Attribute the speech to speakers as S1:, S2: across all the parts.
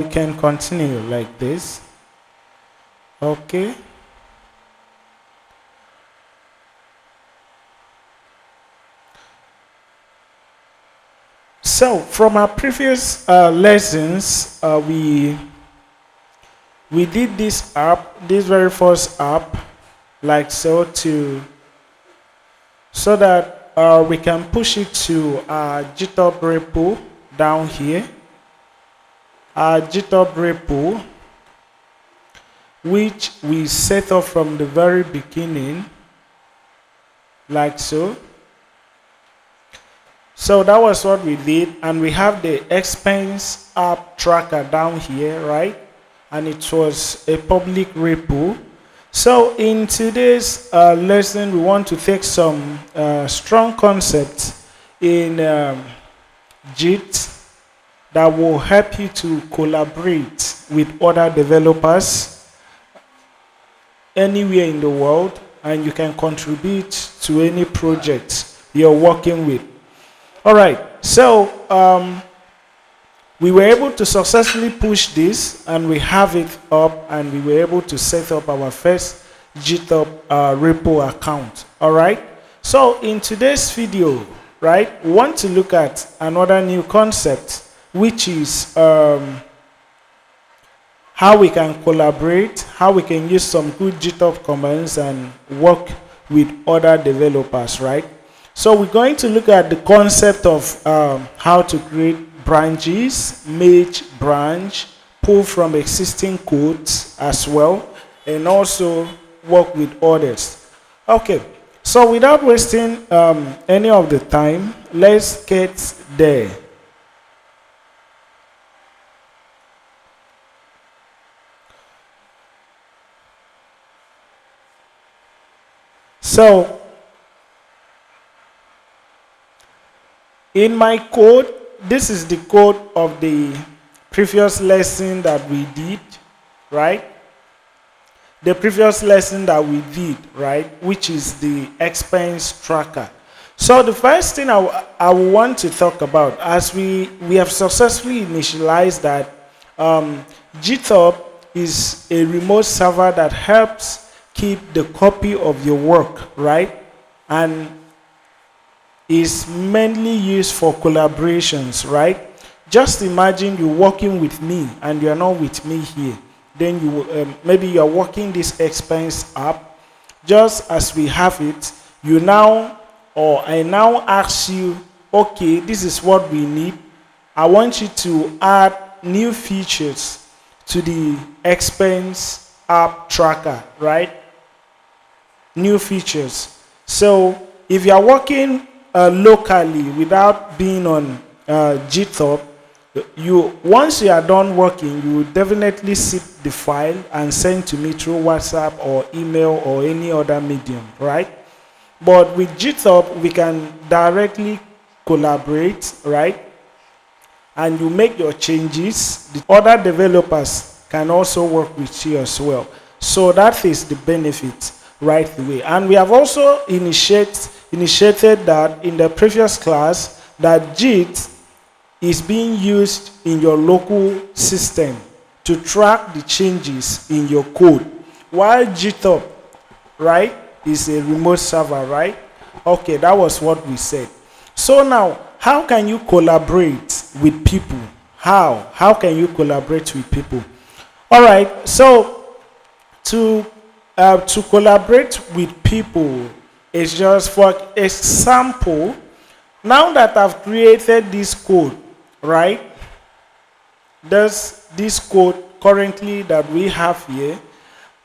S1: we can continue like this. Okay. So from our previous lessons, we did this very first app, like so, so that we can push it to our GitHub repo down here. Our GitHub repo, which we set up from the very beginning, like so. So that was what we did, and we have the expense app tracker down here, right? And it was a public repo. So in today's lesson, we want to take some strong concepts in Git that will help you to collaborate with other developers anywhere in the world, and you can contribute to any project you're working with. All right, so we were able to successfully push this, and we have it up, and we were able to set up our first GitHub repo account. All right, so in today's video, right, we want to look at another new concept, which is how we can collaborate, how we can use some good GitHub commands and work with other developers, right? So we're going to look at the concept of how to create branches, make branch, pull from existing codes as well, and also work with others. Okay, so without wasting any of the time, let's get there. So in my code, this is the code of the previous lesson that we did, right? The previous lesson that we did, right? Which is the expense tracker. So the first thing I want to talk about, as we have successfully initialized that GitHub is a remote server that helps keep the copy of your work, right? And is mainly used for collaborations, right? Just imagine you're working with me and you're not with me here. Then you maybe you're working this expense app. Just as we have it, I now ask you, okay, this is what we need. I want you to add new features to the expense app tracker, right? New features. So if you are working locally without being on GitHub, once you are done working, you will definitely zip the file and send to me through WhatsApp or email or any other medium, right? But with GitHub, we can directly collaborate, right? And you make your changes. The other developers can also work with you as well. So that is the benefit right away. And we have also initiated that in the previous class, that Git is being used in your local system to track the changes in your code, while GitHub, right, is a remote server, right? Okay, that was what we said. So now, how can you collaborate with people? How can you collaborate with people? All right, so to collaborate with people is just, for example, now that I've created this code, right? There's this code currently that we have here.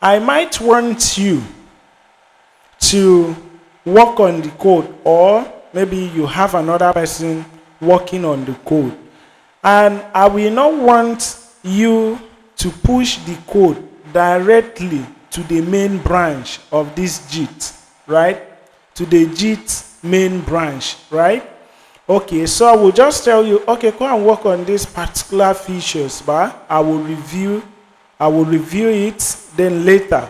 S1: I might want you to work on the code, or maybe you have another person working on the code. And I will not want you to push the code directly to the main branch of this Git, right? To the Git main branch, right? Okay, so I will just tell you, okay, go and work on these particular features, but I will review it, then later,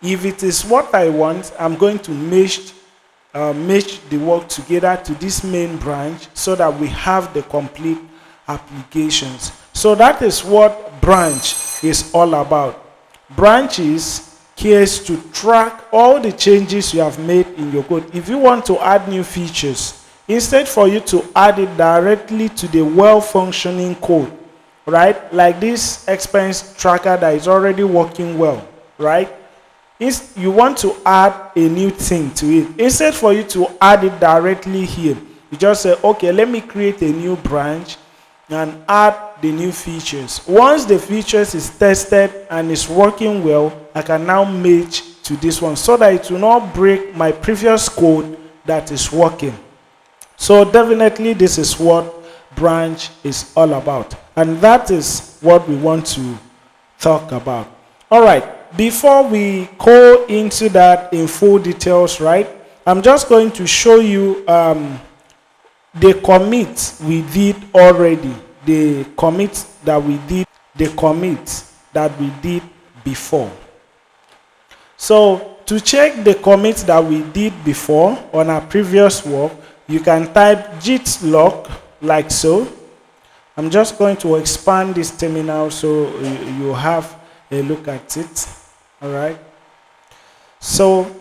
S1: if it is what I want, I'm going to mesh the work together to this main branch so that we have the complete applications. So that is what branch is all about. Branches cares to track all the changes you have made in your code. If you want to add new features, instead for you to add it directly to the well-functioning code, right? Like this expense tracker that is already working well, right? You want to add a new thing to it. Instead for you to add it directly here, you just say, okay, let me create a new branch and add the new features. Once the features is tested and is working well, I can now merge to this one so that it will not break my previous code that is working. So definitely this is what branch is all about, and that is what we want to talk about. All right, before we go into that in full details, right, I'm just going to show you the commit we did already, the commit that we did before. So to check the commit that we did before on our previous work, you can type git log like so. I'm just going to expand this terminal so you have a look at it. All right. So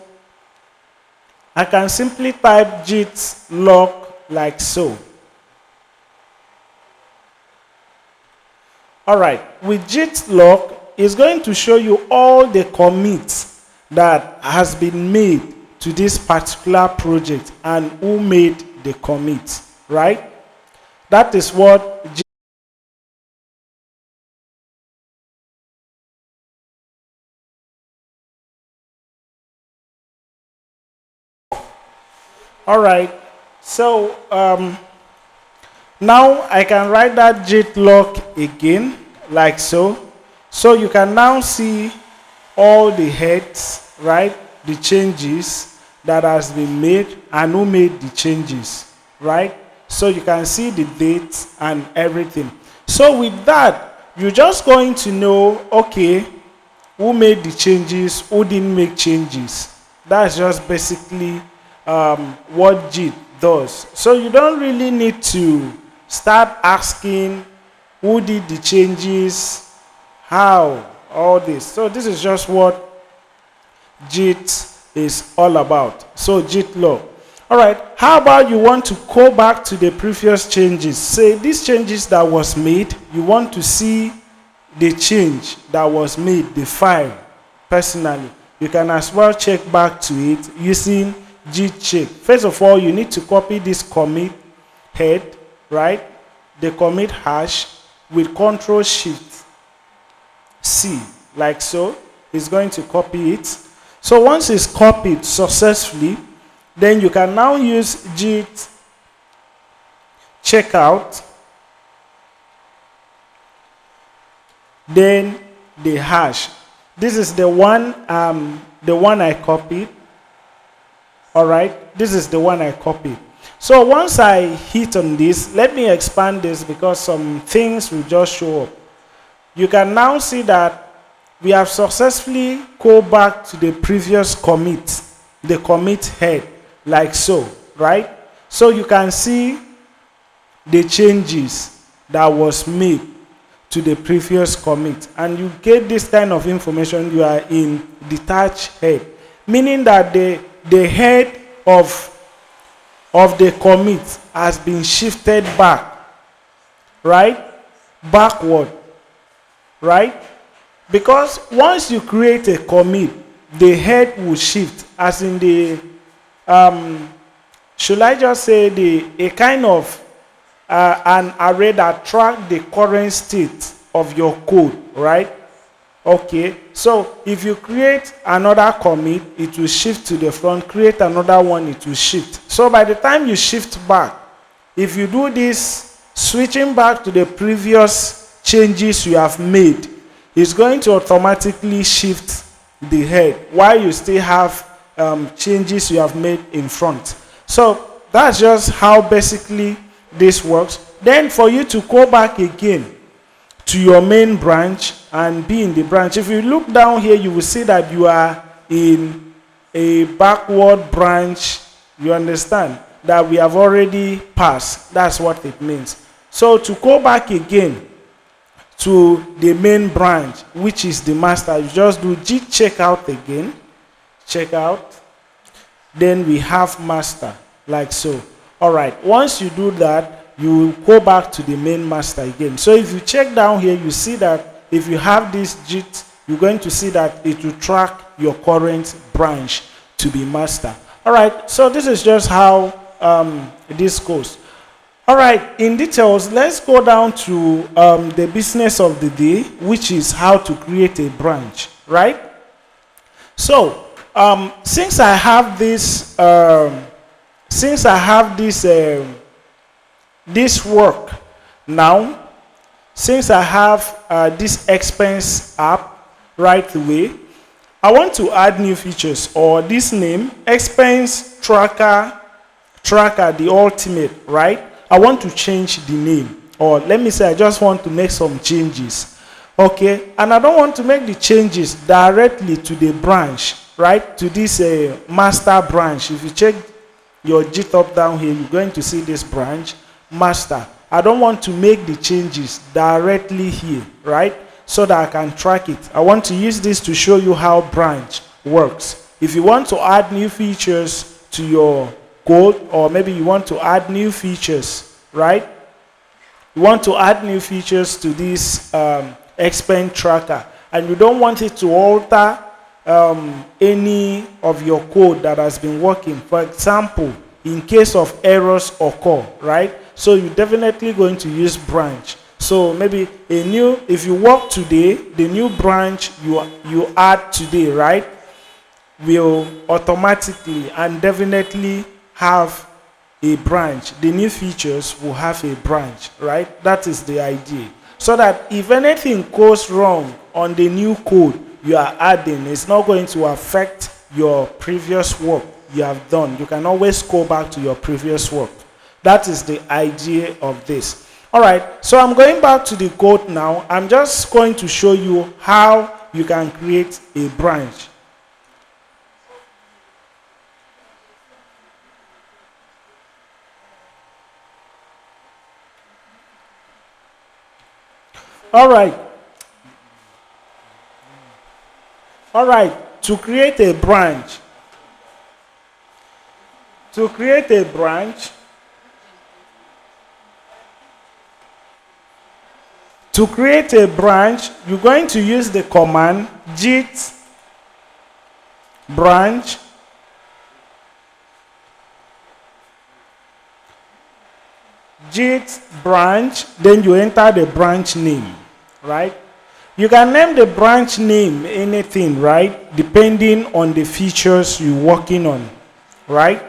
S1: I can simply type git log like so. All right. With git log, it's going to show you all the commits that has been made to this particular project and who made the commit, right? That is what all right. So now I can write that git log again like so. So you can now see all the heads, right? The changes that has been made and who made the changes, right? So you can see the dates and everything. So with that, you're just going to know, okay, who made the changes, who didn't make changes. That's just basically what Git does. So you don't really need to start asking who did the changes, how, all this. So this is just what Git is all about. So git log. All right, how about you want to go back to the previous changes? Say these changes that was made, you want to see the change that was made, the file, personally. You can as well check back to it using git check. First of all, you need to copy this commit head, right? The commit hash with Ctrl+Shift+C, like so. It's going to copy it. So once it's copied successfully, then you can now use git checkout, then the hash. This is the one I copied. All right, this is the one I copied. So once I hit on this, let me expand this because some things will just show up. You can now see that we have successfully go back to the previous commit, the commit head, like so, right? So you can see the changes that was made to the previous commit, and you get this kind of information. You are in detached head, meaning that the head of the commit has been shifted back, right? Backward, right? Because once you create a commit, the head will shift, as in the should I just say a kind of an array that track the current state of your code, right? Okay, so if you create another commit, it will shift to the front. Create another one, it will shift. So by the time you shift back, if you do this switching back to the previous changes you have made, it's going to automatically shift the head while you still have changes you have made in front. So that's just how basically this works. Then for you to go back again to your main branch and be in the branch, if you look down here, you will see that you are in a backward branch. You understand that we have already passed. That's what it means. So to go back again, to the main branch, which is the master. You just do git checkout again, checkout, then we have master, like so. All right, once you do that, you will go back to the main master again. So if you check down here, you see that if you have this git, you're going to see that it will track your current branch to be master. All right, so this is just how this goes. All right, in details, let's go down to the business of the day, which is how to create a branch, right? So since I have this, this work now, since I have this expense app right away, I want to add new features, or this name, expense tracker, the ultimate, right? I want to change the name, or let me say I just want to make some changes, okay? And I don't want to make the changes directly to the branch, right? To this master branch. If you check your GitHub down here, you're going to see this branch, master. I don't want to make the changes directly here, right? So that I can track it. I want to use this to show you how branch works. If you want to add new features to your code, or maybe you want to add new features, right? You want to add new features to this expense tracker, and you don't want it to alter any of your code that has been working. For example, in case of errors occur, right? So you're definitely going to use branch. So maybe if you work today, the new branch you add today, right, will automatically and definitely have a branch. The new features will have a branch, right? That is the idea. So that if anything goes wrong on the new code you are adding, it's not going to affect your previous work you have done. You can always go back to your previous work. That is the idea of this. All right, so I'm going back to the code now. I'm just going to show you how you can create a branch. All right. All right, to create a branch. To create a branch, you're going to use the command git branch then you enter the branch name, right? You can name the branch name anything, right? Depending on the features you're working on, right?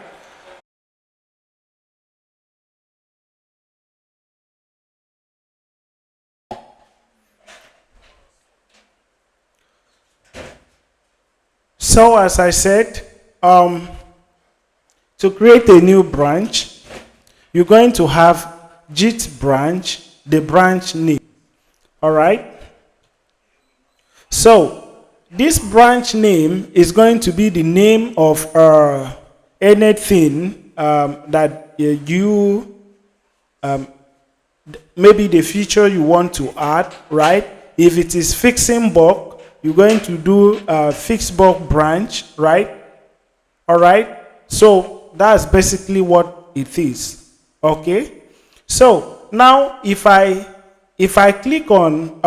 S1: So as I said, to create a new branch, you're going to have git branch, the branch name. All right? So this branch name is going to be the name of anything that you, maybe the feature you want to add, right? If it is fixing bug, you're going to do fix bug branch, right? All right? So that's basically what it is. Okay? So now if I click on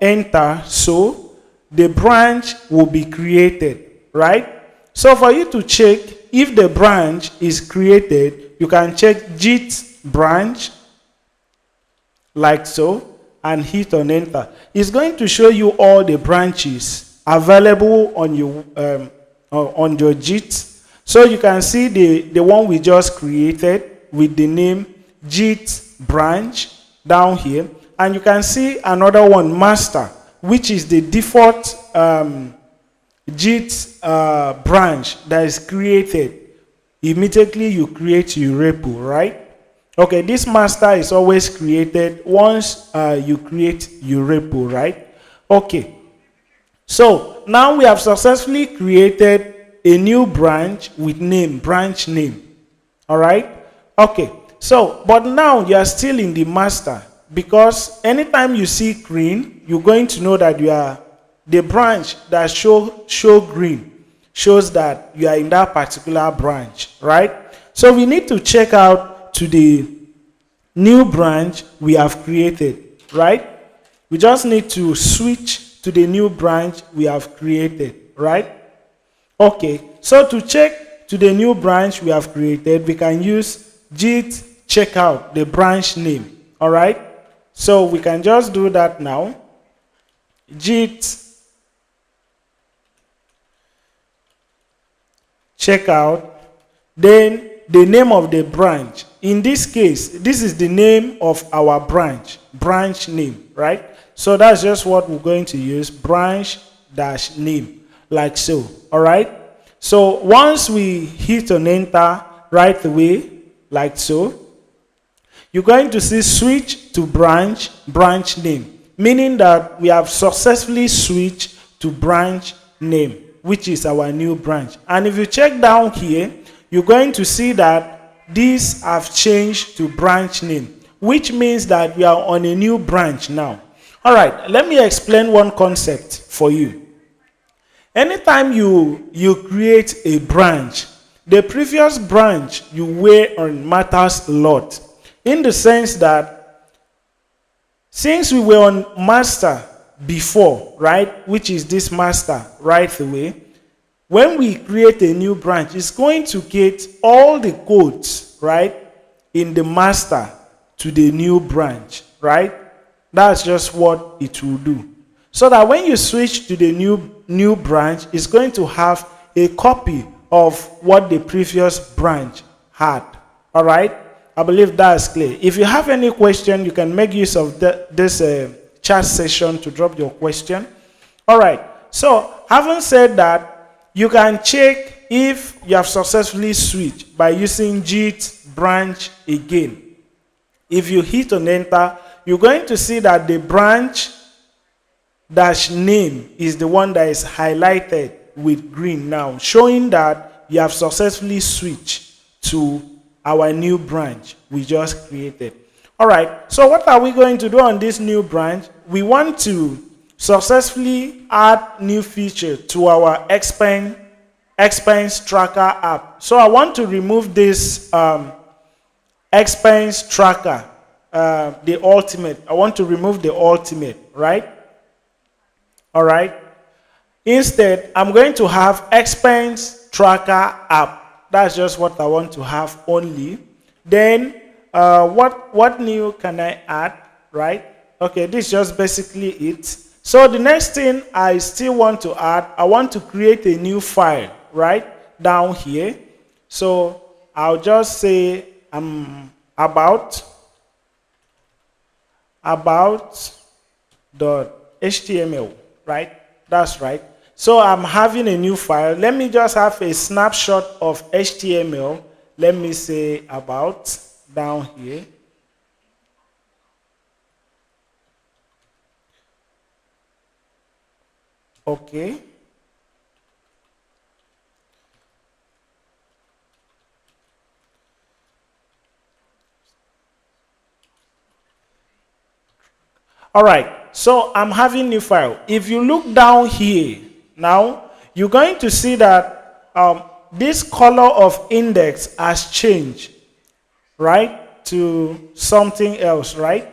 S1: enter, so the branch will be created, right? So for you to check if the branch is created, you can check git branch like so and hit on enter. It's going to show you all the branches available on your git. So you can see the one we just created with the name git branch down here, and you can see another one, master, which is the default git branch that is created immediately you create your repo, right? Okay, this master is always created once you create your repo, right? Okay, so now we have successfully created a new branch with name, branch name. All right? Okay, so but now you are still in the master. because anytime you see green, you're going to know that you are the branch that show green shows that you are in that particular branch, right? So we need to check out to the new branch we have created, right? We just need to switch to the new branch we have created, right? Okay, so to check to the new branch we have created, we can use git checkout, the branch name, all right? So we can just do that now. Git checkout, then the name of the branch. In this case, this is the name of our branch name, right? So that's just what we're going to use, branch dash name, like so, all right? So once we hit on enter right away, like so, you're going to see switch to branch name, meaning that we have successfully switched to branch name, which is our new branch. And if you check down here, you're going to see that these have changed to branch name, which means that we are on a new branch now. All right, let me explain one concept for you. Anytime you create a branch, the previous branch you were on matters a lot, in the sense that since we were on master before, right, which is this master right away, when we create a new branch, it's going to get all the codes, right, in the master to the new branch, right? That's just what it will do. So that when you switch to the new branch, it's going to have a copy of what the previous branch had. All right? I believe that's clear. If you have any question, you can make use of this chat session to drop your question. All right. So having said that, you can check if you have successfully switched by using git branch again. If you hit on enter, you're going to see that the branch dash name is the one that is highlighted with green now, showing that you have successfully switched to our new branch we just created. All right, so what are we going to do on this new branch? We want to successfully add new feature to our expense tracker app. So I want to remove this expense tracker, the ultimate. I want to remove the ultimate, right? All right. Instead, I'm going to have expense tracker app. That's just what I want to have only. Then, what new can I add, right? Okay, this is just basically it. So the next thing I still want to add, I want to create a new file, right? Down here. So I'll just say about.html, right? That's right. So I'm having a new file. Let me just have a snapshot of HTML. Let me say about down here. Okay. All right. So I'm having new file. If you look down here now, you're going to see that this color of index has changed, right, to something else, right?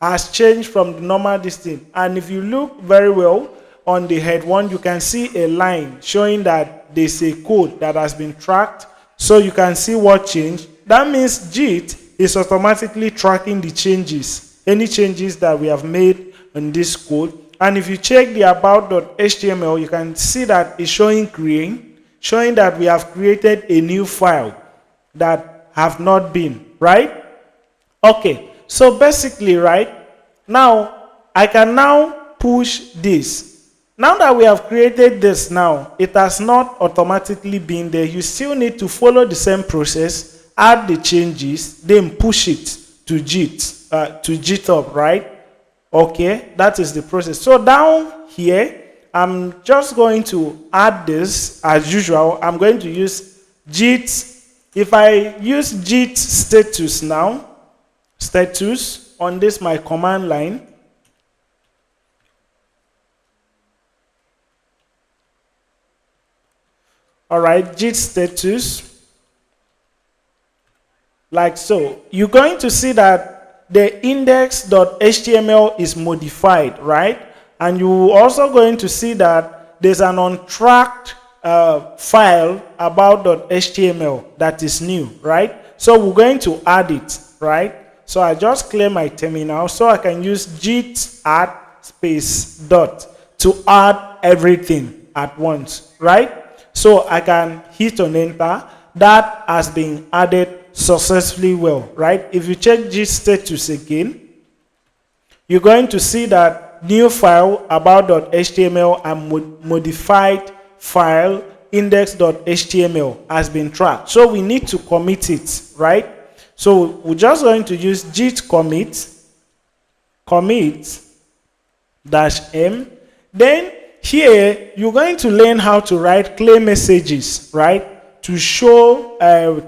S1: Has changed from the normal distance. And if you look very well on the head one, you can see a line showing that there's a code that has been tracked. So you can see what changed. That means Git is automatically tracking the changes, any changes that we have made in this code. And if you check the about.html, you can see that it's showing green, showing that we have created a new file that have not been, right? Okay, so basically, right, now I can now push this. Now that we have created this now, it has not automatically been there. You still need to follow the same process, add the changes, then push it to GitHub, right? Okay, that is the process. So down here, I'm just going to add this as usual. I'm going to use Git. If I use Git status now, status on this my command line. All right, Git status, like so. You're going to see that the index.html is modified, right? And you're also going to see that there's an untracked file about.html that is new, right? So we're going to add it, right? So I just clear my terminal so I can use git add space dot to add everything at once, right? So I can hit on enter. That has been added successfully well, right? If you check Git status again, you're going to see that new file about.html and modified file index.html has been tracked. So we need to commit it, right? So we're just going to use git commit -m. Then here you're going to learn how to write clear messages, right? To show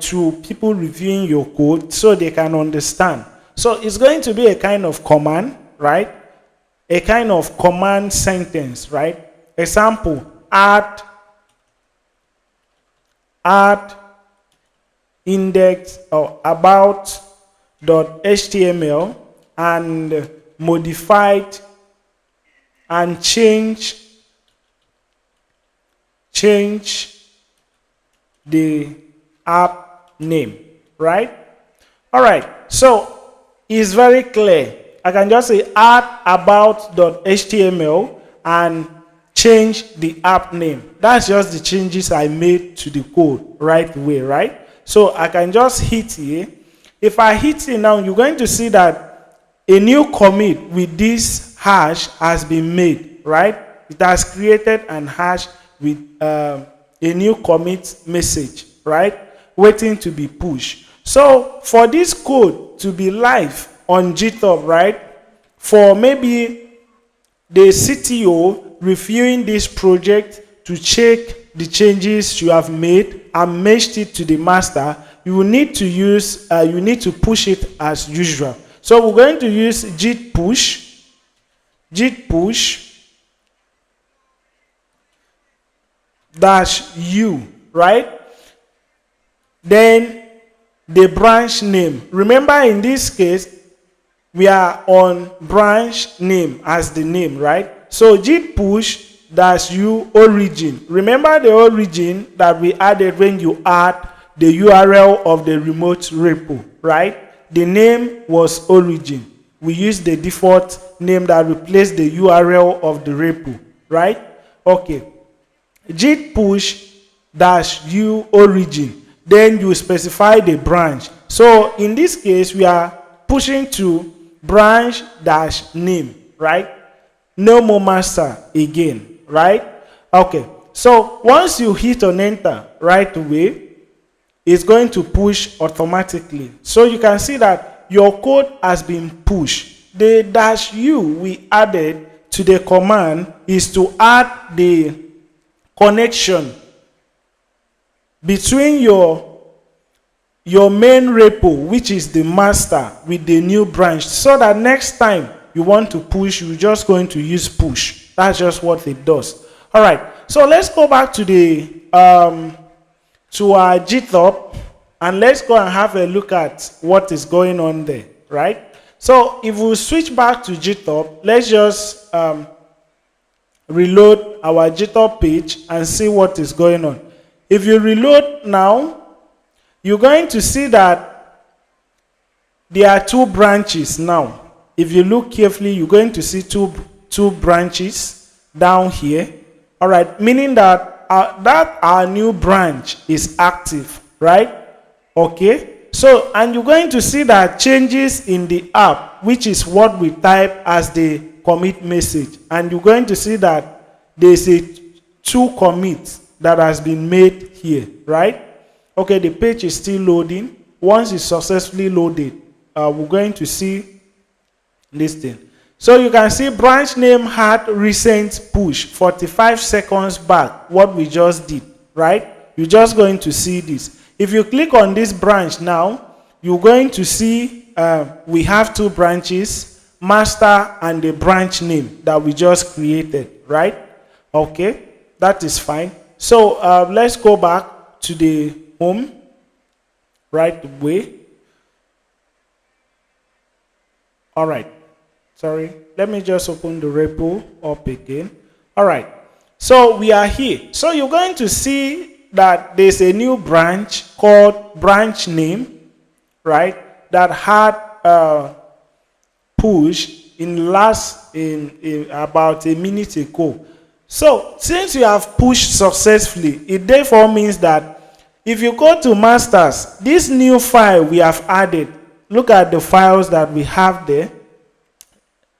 S1: to people reviewing your code so they can understand. So it's going to be a kind of command, right? A kind of command sentence, right? Example, add index or about.html and modified and change the app name, right? All right, so it's very clear. I can just say add about.html and change the app name. That's just the changes I made to the code right away, right? So I can just hit here. If I hit here now, you're going to see that a new commit with this hash has been made, right? It has created an hash with a new commit message, right? Waiting to be pushed. So for this code to be live on GitHub, right? For maybe the CTO reviewing this project to check the changes you have made and matched it to the master, you will need to use, you need to push it as usual. So we're going to use git push -u, right? Then the branch name. Remember in this case, we are on branch name as the name, right? So git push -u origin. Remember the origin that we added when you add the URL of the remote repo, right? The name was origin. We used the default name that replaced the URL of the repo, right? Okay. Git push -u origin. Then you specify the branch. So in this case, we are pushing to branch -name, right? No more master again, right? Okay. So once you hit on enter right away, it's going to push automatically. So you can see that your code has been pushed. The -u we added to the command is to add the connection between your main repo, which is the master, with the new branch, so that next time you want to push, you're just going to use push. That's just what it does. All right, so let's go back to the to our GitHub and let's go and have a look at what is going on there, right? So if we switch back to GitHub, let's just reload our GitHub page and see what is going on. If you reload now, you're going to see that there are two branches now. If you look carefully, you're going to see two branches down here. All right, meaning that our new branch is active, right? Okay. So, and you're going to see that changes in the app, which is what we type as the commit message. And you're going to see that there's a 2 commits that has been made here, right? Okay, the page is still loading. Once it's successfully loaded, we're going to see this thing. So you can see branch name had recent push 45 seconds back, what we just did, right? You're just going to see this. If you click on this branch now, you're going to see we have two branches, master and the branch name that we just created, right? Okay, that is fine. So let's go back to the home right away. All right, sorry, let me just open the repo up again. All right, so we are here. So you're going to see that there's a new branch called branch name, right? That had push in about a minute ago. So since you have pushed successfully, it therefore means that if you go to masters, this new file we have added, look at the files that we have there.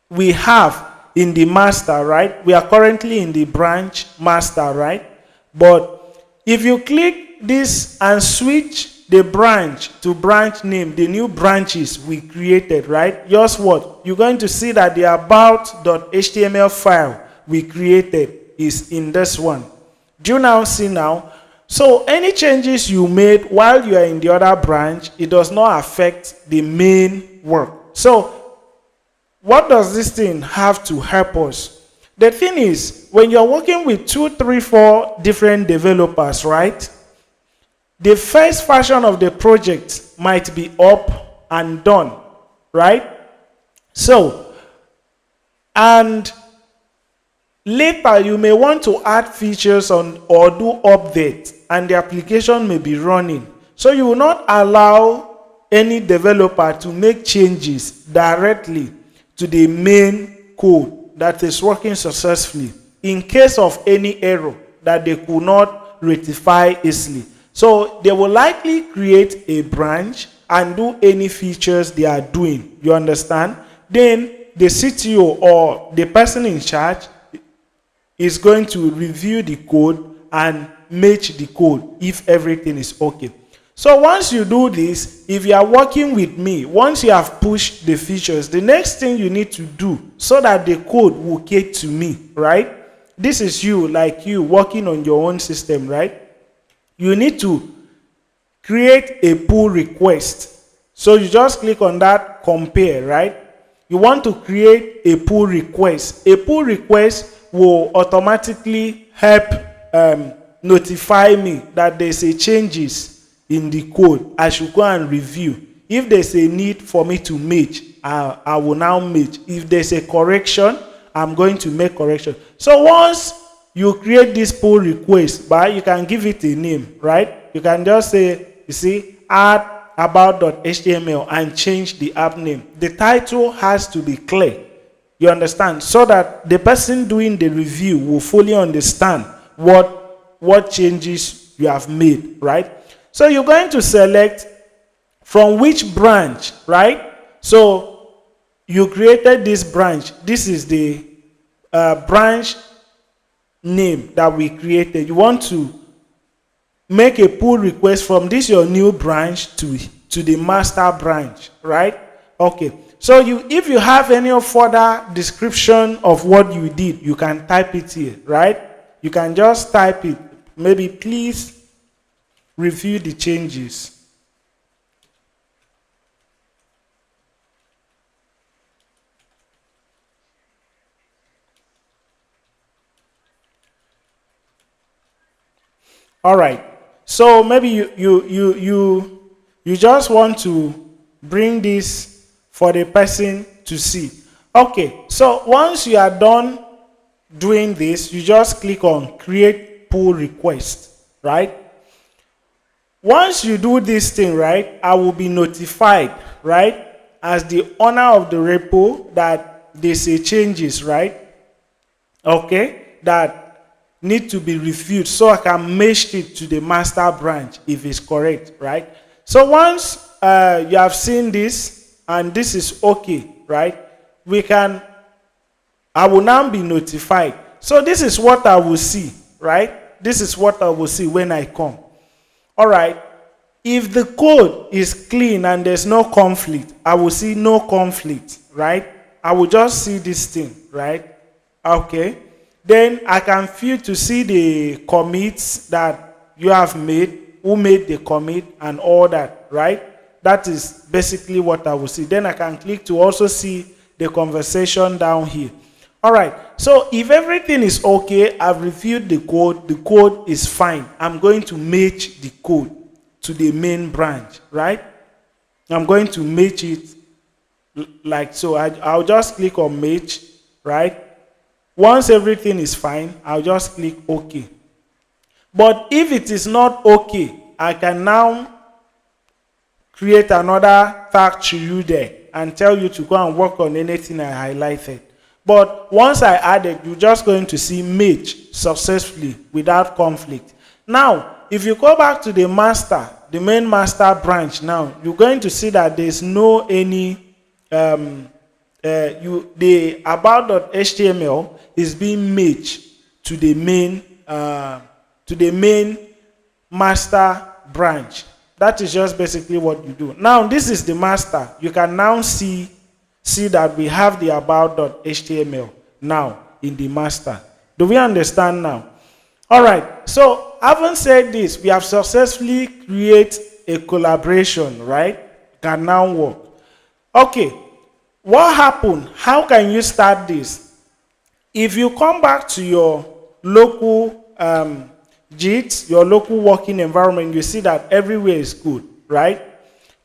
S1: We have in the master, right? We are currently in the branch master, right? But if you click this and switch the branch to branch name, the new branches we created, right? Just what? You're going to see that the about.html file we created is in this one. Do you now see now? So any changes you made while you are in the other branch, it does not affect the main work. So what does this thing have to help us? The thing is, when you're working with 2, 3, 4 different developers, right? The first version of the project might be up and done, right? So, and later you may want to add features on or do updates, and the application may be running. So you will not allow any developer to make changes directly to the main code that is working successfully in case of any error that they could not rectify easily. So they will likely create a branch and do any features they are doing. You understand? Then the CTO or the person in charge is going to review the code and match the code if everything is okay. So once you do this, if you are working with me, once you have pushed the features, the next thing you need to do so that the code will get to me, right? This is you, like you, working on your own system, right? You need to create a pull request. So you just click on that compare, right? You want to create a pull request. A pull request will automatically help notify me that there's a changes in the code. I should go and review. If there's a need for me to match, I will now match. If there's a correction, I'm going to make correction. So once you create this pull request, but you can give it a name, right? You can just say, you see, add about.html and change the app name. The title has to be clear. You understand? So that the person doing the review will fully understand what changes you have made, right? So you're going to select from which branch, right? So you created this branch. This is the branch name that we created. You want to make a pull request from this your new branch to the master branch, right? Okay. So if you have any further description of what you did, you can type it here, right? You can just type it. Maybe please review the changes. All right. So maybe you just want to bring this for the person to see. Okay. So once you are done doing this, you just click on create pull request, right? Once you do this thing, right, I will be notified, right, as the owner of the repo that there's a changes, right? Okay, that need to be reviewed so I can match it to the master branch if it's correct, right? So once you have seen this and this is okay, right, I will now be notified. So this is what I will see, right? This is what I will see when I come. All right. If the code is clean and there's no conflict, I will see no conflict, right? I will just see this thing, right? Okay. Then I can feel to see the commits that you have made, who made the commit and all that, right? That is basically what I will see. Then I can click to also see the conversation down here. All right, so if everything is okay, I've reviewed the code is fine. I'm going to match the code to the main branch, right? I'm going to match it like so. I'll just click on match, right? Once everything is fine, I'll just click OK. But if it is not okay, I can now create another tag to you there and tell you to go and work on anything I highlighted. But once I add it, you're just going to see match successfully without conflict. Now, if you go back to the master, the main master branch now, you're going to see that there's no any, the about.html is being matched to the main master branch. That is just basically what you do. Now, this is the master. You can now see that we have the about.html now in the master. Do we understand now? All right. So, having said this, we have successfully created a collaboration, right? Can now work. Okay. What happened? How can you start this? If you come back to your local Git, your local working environment, you see that everywhere is good, right?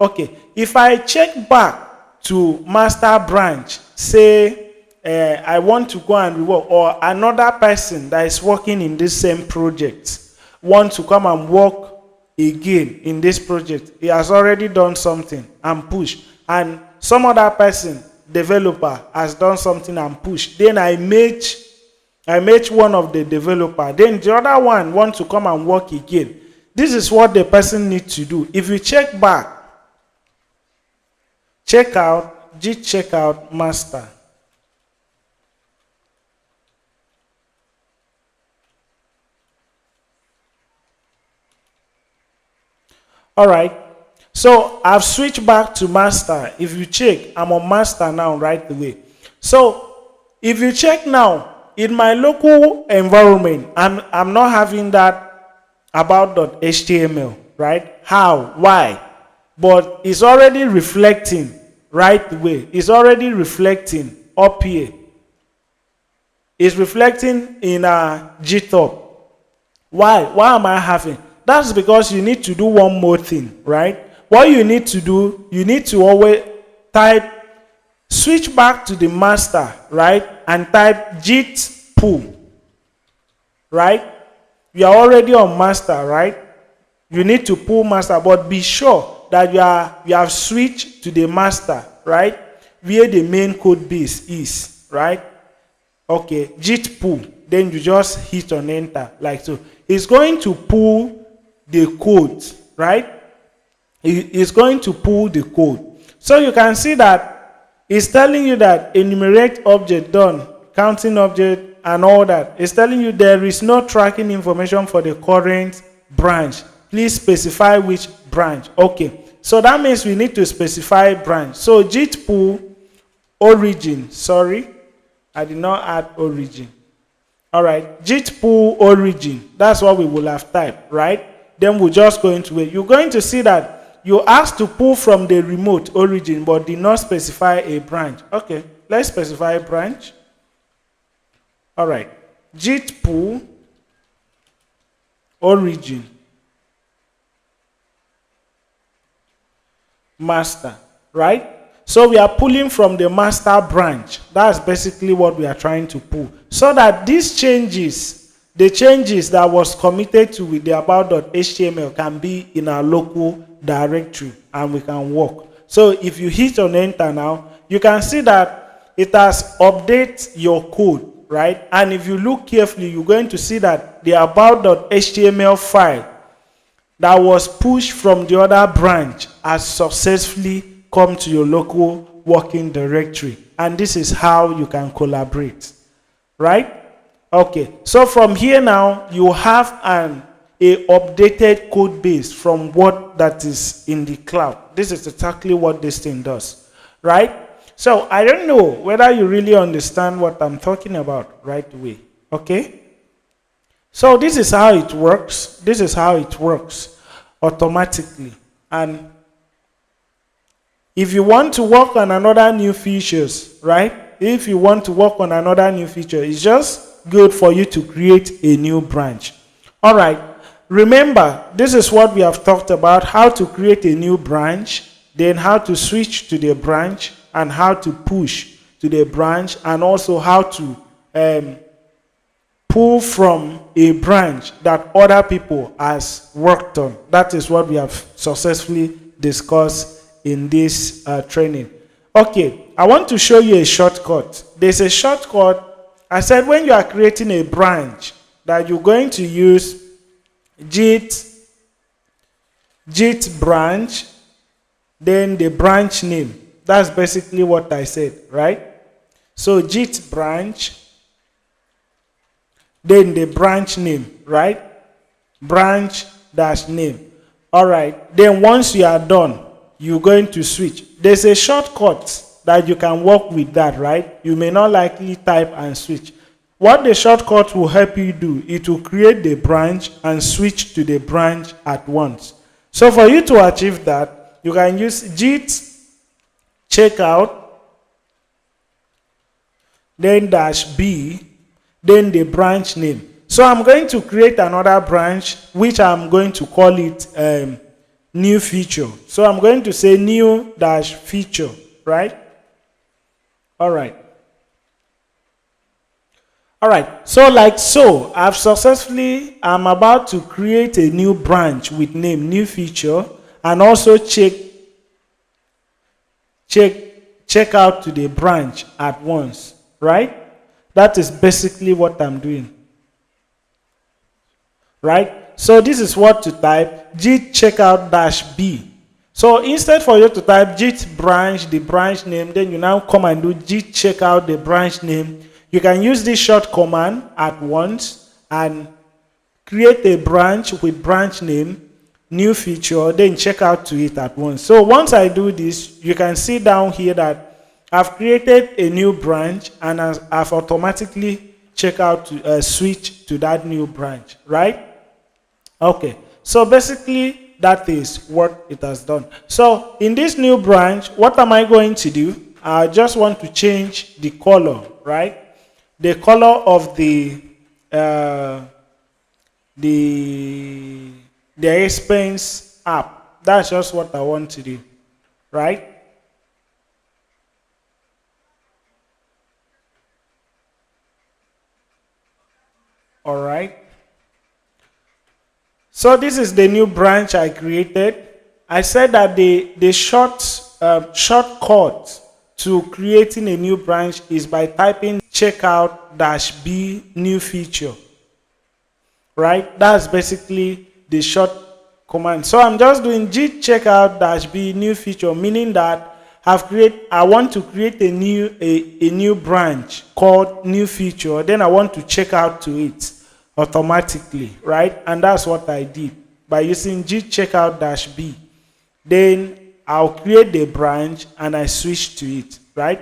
S1: Okay. If I check back to master branch, say I want to go and rework, or another person that is working in this same project want to come and work again in this project. He has already done something and push, and some other person, developer, has done something and push. Then I match one of the developer. Then the other one wants to come and work again. This is what the person needs to do. If you check back, check out Git checkout master. All right. So I've switched back to master. If you check, I'm on master now right away. So if you check now, in my local environment, I'm not having that about.html, right? How? Why? But it's already reflecting right away. It's already reflecting up here. It's reflecting in GitHub. Why? Why am I having? That's because you need to do one more thing, right? What you need to do, you need to always switch back to the master, right? And type git pull, right? You are already on master, right? You need to pull master, but be sure that you have switched to the master, right? Where the main code base is, right? Okay, git pull. Then you just hit on enter, like so. It's going to pull the code, right? It's going to pull the code. So you can see that it's telling you that enumerate object done, counting object, and all that. It's telling you there is no tracking information for the current branch. Please specify which branch. Okay. So that means we need to specify branch. So git pull origin. Sorry, I did not add origin. All right. Git pull origin. That's what we will have typed, right? Then we'll just go into it. You're going to see that you asked to pull from the remote origin, but did not specify a branch. Okay. Let's specify a branch. All right. Git pull origin master, right? So we are pulling from the master branch. That's basically what we are trying to pull. So that these changes, the changes that was committed to with the about.html can be in our local directory and we can work. So if you hit on enter now, you can see that it has updated your code, right? And if you look carefully, you're going to see that the about.html file that was pushed from the other branch has successfully come to your local working directory. And this is how you can collaborate, right? Okay, so from here now, you have a updated code base from what that is in the cloud. This is exactly what this thing does, right? So I don't know whether you really understand what I'm talking about right away, okay? So this is how it works. This is how it works automatically. And If you want to work on another new features, right? If you want to work on another new feature, it's just good for you to create a new branch. All right. Remember, this is what we have talked about, how to create a new branch, then how to switch to the branch, and how to push to the branch, and also how to pull from a branch that other people has worked on. That is what we have successfully discussed in this training. Okay, I want to show you a shortcut. There's a shortcut. I said when you are creating a branch that you're going to use Git branch, then the branch name. That's basically what I said, right? So Git branch, then the branch name, right? Branch dash name. All right. Then once you are done, you're going to switch. There's a shortcut that you can work with that, right? You may not likely type and switch. What the shortcut will help you do, it will create the branch and switch to the branch at once. So for you to achieve that, you can use Git checkout, then dash B, then the branch name. So I'm going to create another branch, which I'm going to call it new feature. So I'm going to say new dash feature, right? All right. All right, so like so, I'm about to create a new branch with name new feature, and also check out to the branch at once, right? That is basically what I'm doing, right? So this is what to type, git checkout dash B. So instead for you to type git branch, the branch name, then you now come and do git checkout the branch name. You can use this short command at once and create a branch with branch name, new feature, then check out to it at once. So once I do this, you can see down here that I've created a new branch and I've automatically checked out to switch to that new branch, right? Okay, so basically that is what it has done. So in this new branch, what am I going to do? I just want to change the color, right? The color of the expense app. That's just what I want to do, right? All right. So this is the new branch I created. I said that the shortcut to creating a new branch is by typing checkout dash B new feature, right? That's basically the short command. So I'm just doing git checkout dash B new feature, meaning that I want to create a new branch called new feature. Then I want to check out to it automatically, right? And that's what I did by using git checkout dash B. Then I'll create the branch and I switch to it, right?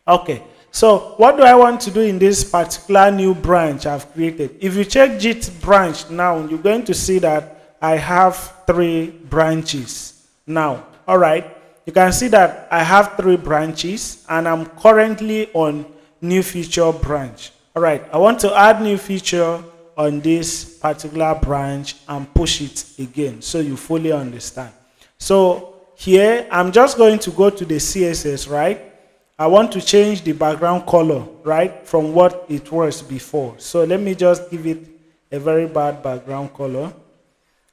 S1: Okay. So what do I want to do in this particular new branch I've created? If you check Git branch now, you're going to see that I have 3 branches now. All right. You can see that I have 3 branches and I'm currently on new feature branch. All right. I want to add new feature on this particular branch and push it again so you fully understand. So here I'm just going to go to the CSS, right? I want to change the background color, right, from what it was before. So let me just give it a very bad background color.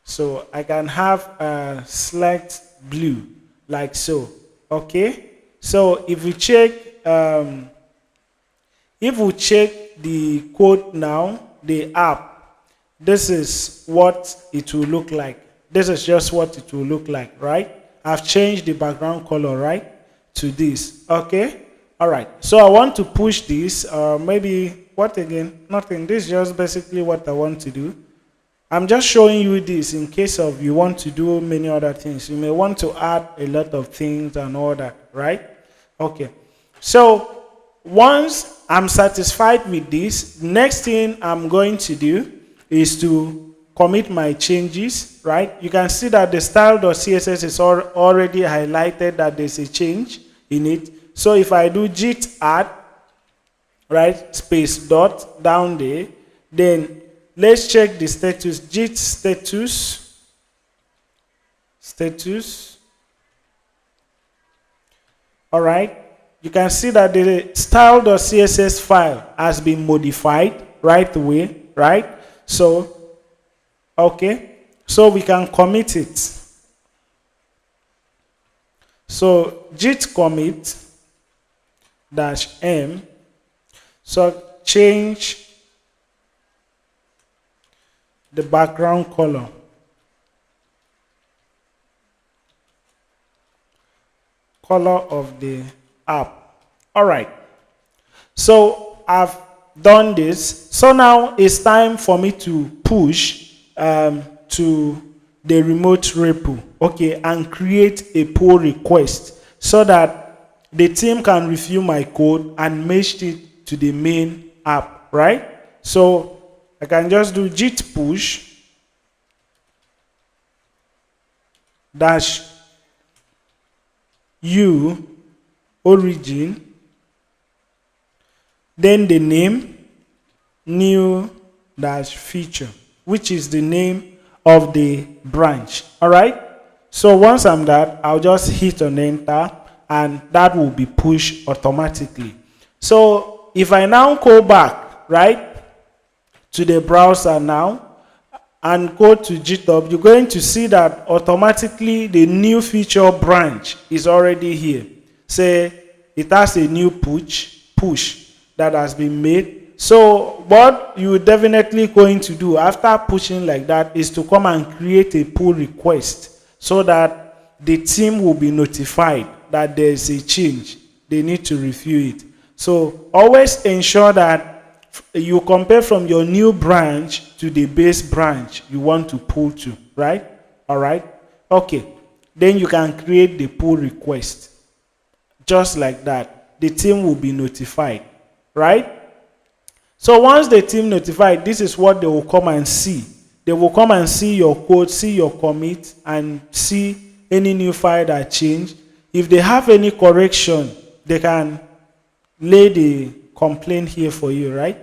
S1: So I can have a select blue, like so. Okay. So if we check the code now, the app, this is what it will look like. This is just what it will look like, right? I've changed the background color, right, to this. Okay. All right. So I want to push this. Maybe what again? Nothing. This is just basically what I want to do. I'm just showing you this in case of you want to do many other things. You may want to add a lot of things and all that, right? Okay. So once I'm satisfied with this, next thing I'm going to do is to commit my changes, right? You can see that the style.css is already highlighted that there's a change in it. So if I do git add, right, space dot down there, then let's check the status, git status. All right, you can see that the style.css file has been modified right away, right? So, okay, so we can commit it. So git commit -m. So change the background color. Color of the app. All right. So I've done this. So now it's time for me to push to the remote repo, okay, and create a pull request so that the team can review my code and match it to the main app, right? So I can just do git push -u origin, then the name new -feature, which is the name of the branch. All right, so once I'm done, I'll just hit on enter and that will be pushed automatically. So if I now go back, right, to the browser now and go to GitHub, you're going to see that automatically the new feature branch is already here. Say it has a new push that has been made. So what you're definitely going to do after pushing like that is to come and create a pull request so that the team will be notified that there's a change. They need to review it. So always ensure that you compare from your new branch to the base branch you want to pull to, right? All right. Okay. Then you can create the pull request. Just like that. The team will be notified, right? So once the team notified, this is what they will come and see. They will come and see your code, see your commit, and see any new file that changed. If they have any correction, they can lay the complaint here for you, right?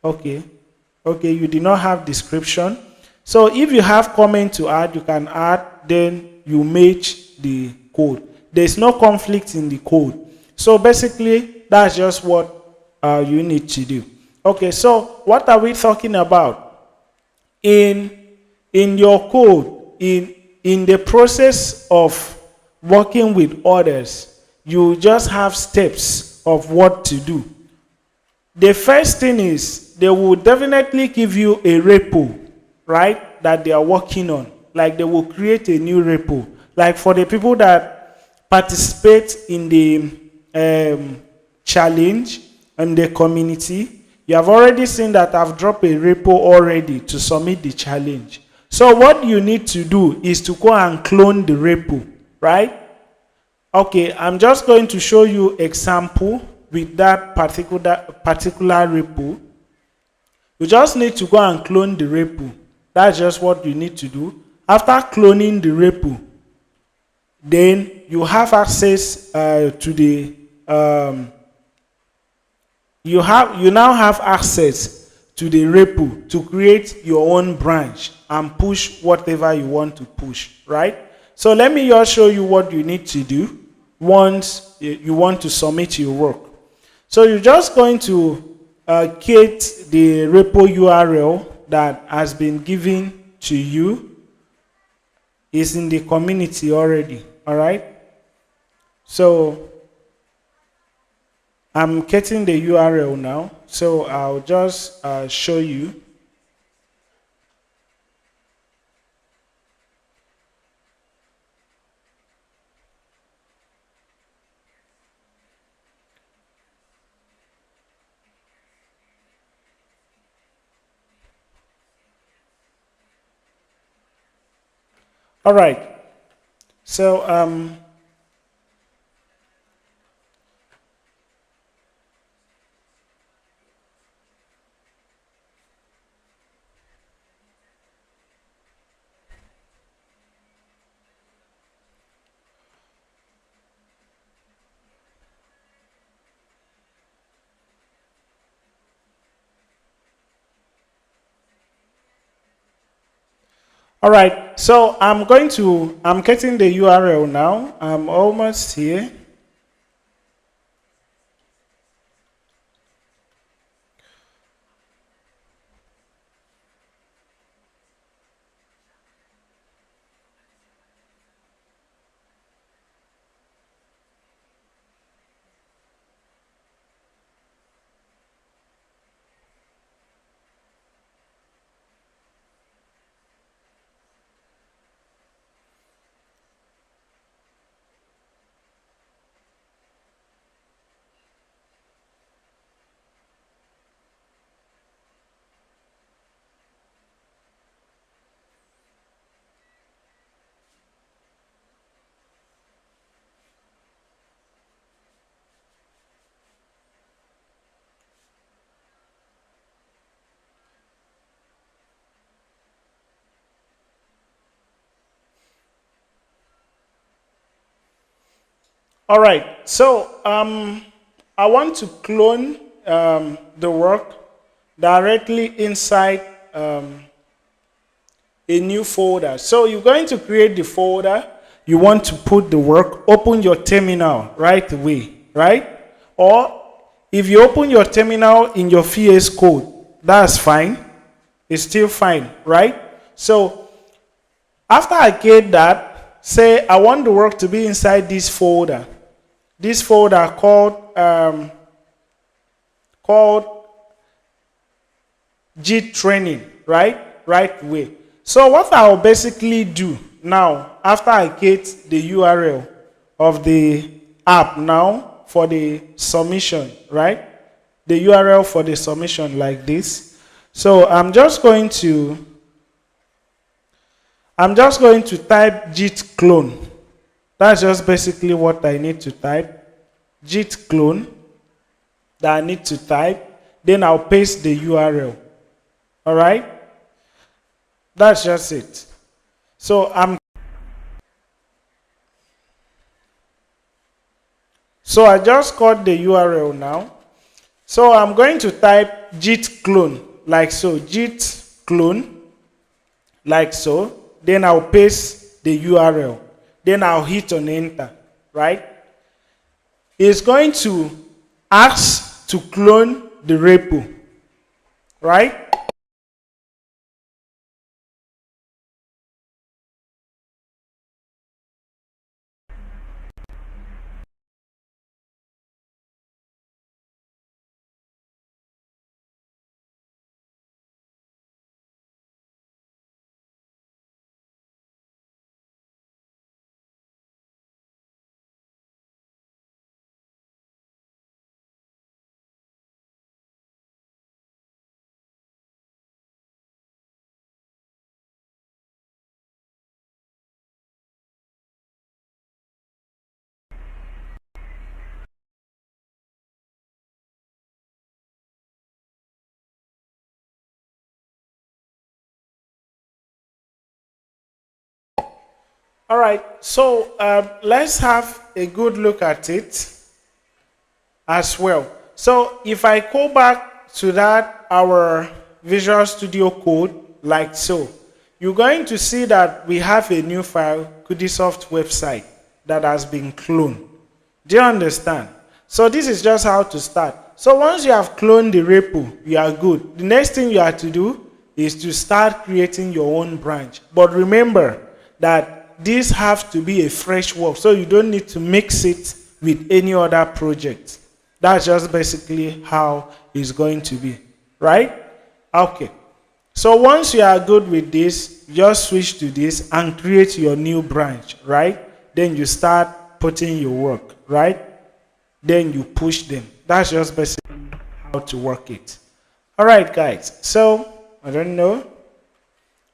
S1: Okay. Okay, you did not have description. So if you have comment to add, you can add, then you match the code. There's no conflict in the code. So basically, that's just what you need to do. Okay, so what are we talking about? In your code, in the process of working with others, you just have steps of what to do. The first thing is they will definitely give you a repo, right, that they are working on. Like they will create a new repo. Like for the people that participate in the challenge and the community, you have already seen that I've dropped a repo already to submit the challenge. So what you need to do is to go and clone the repo, right? Okay, I'm just going to show you example with that particular repo. You just need to go and clone the repo. That's just what you need to do. After cloning the repo, then you have access to the you now have access to the repo to create your own branch and push whatever you want to push, right? So let me just show you what you need to do once you want to submit your work. So you're just going to get the repo URL that has been given to you. It's in the community already, all right? So I'm getting the URL now, so I'll just show you. All right. So All right, so I'm getting the URL now. I'm almost here. All right, so I want to clone the work directly inside a new folder. So you're going to create the folder. You want to put the work, open your terminal right away, right? Or if you open your terminal in your VS Code, that's fine. It's still fine, right? So after I get that, say I want the work to be inside this folder. This folder called Git training, right? Right way. So what I'll basically do now, after I get the URL of the app now for the submission, right? The URL for the submission like this. So I'm just going to type git clone. That's just basically what I need to type. Git clone that I need to type. Then I'll paste the URL. All right? That's just it. So I just got the URL now. So I'm going to type git clone like so. Git clone like so. Then I'll paste the URL. Then I'll hit on enter, right? It's going to ask to clone the repo, right? All right, so let's have a good look at it as well. So if I go back to that, our Visual Studio Code, like so, you're going to see that we have a new file, Kudisoft website, that has been cloned. Do you understand? So this is just how to start. So once you have cloned the repo, you are good. The next thing you have to do is to start creating your own branch. But remember that these have to be a fresh work, so you don't need to mix it with any other project. That's just basically how it's going to be, right? Okay. So once you are good with this, just switch to this and create your new branch, right? Then you start putting your work, right? Then you push them. That's just basically how to work it. All right, guys. So I don't know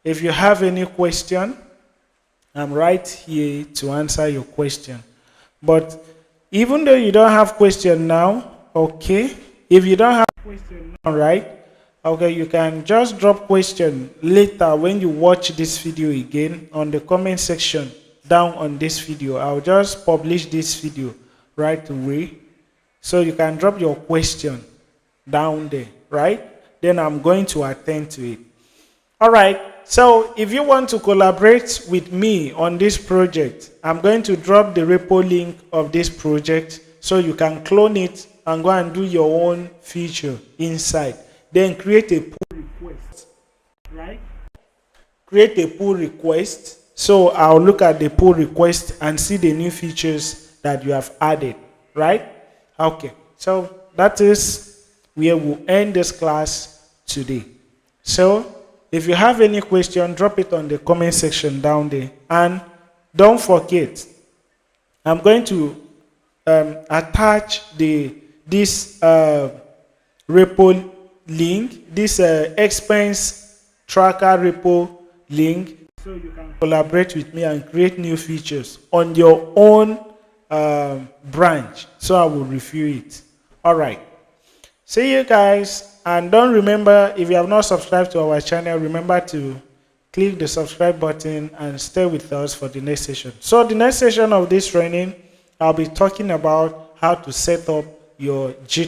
S1: if you have any question. I'm right here to answer your question. But even though you don't have question now, okay, if you don't have question now, right, okay, you can just drop question later when you watch this video again on the comment section down on this video. I'll just publish this video right away. So you can drop your question down there, right? Then I'm going to attend to it. All right. So if you want to collaborate with me on this project, I'm going to drop the repo link of this project so you can clone it and go and do your own feature inside. Then create a pull request, right? Create a pull request. So I'll look at the pull request and see the new features that you have added, right? Okay, so that is where we'll end this class today. So if you have any question, drop it on the comment section down there. And don't forget, I'm going to attach this repo link, this expense tracker repo link, so you can collaborate with me and create new features on your own branch. So I will review it. All right. See you guys. And don't remember, if you have not subscribed to our channel, remember to click the subscribe button and stay with us for the next session. So the next session of this training, I'll be talking about how to set up your Git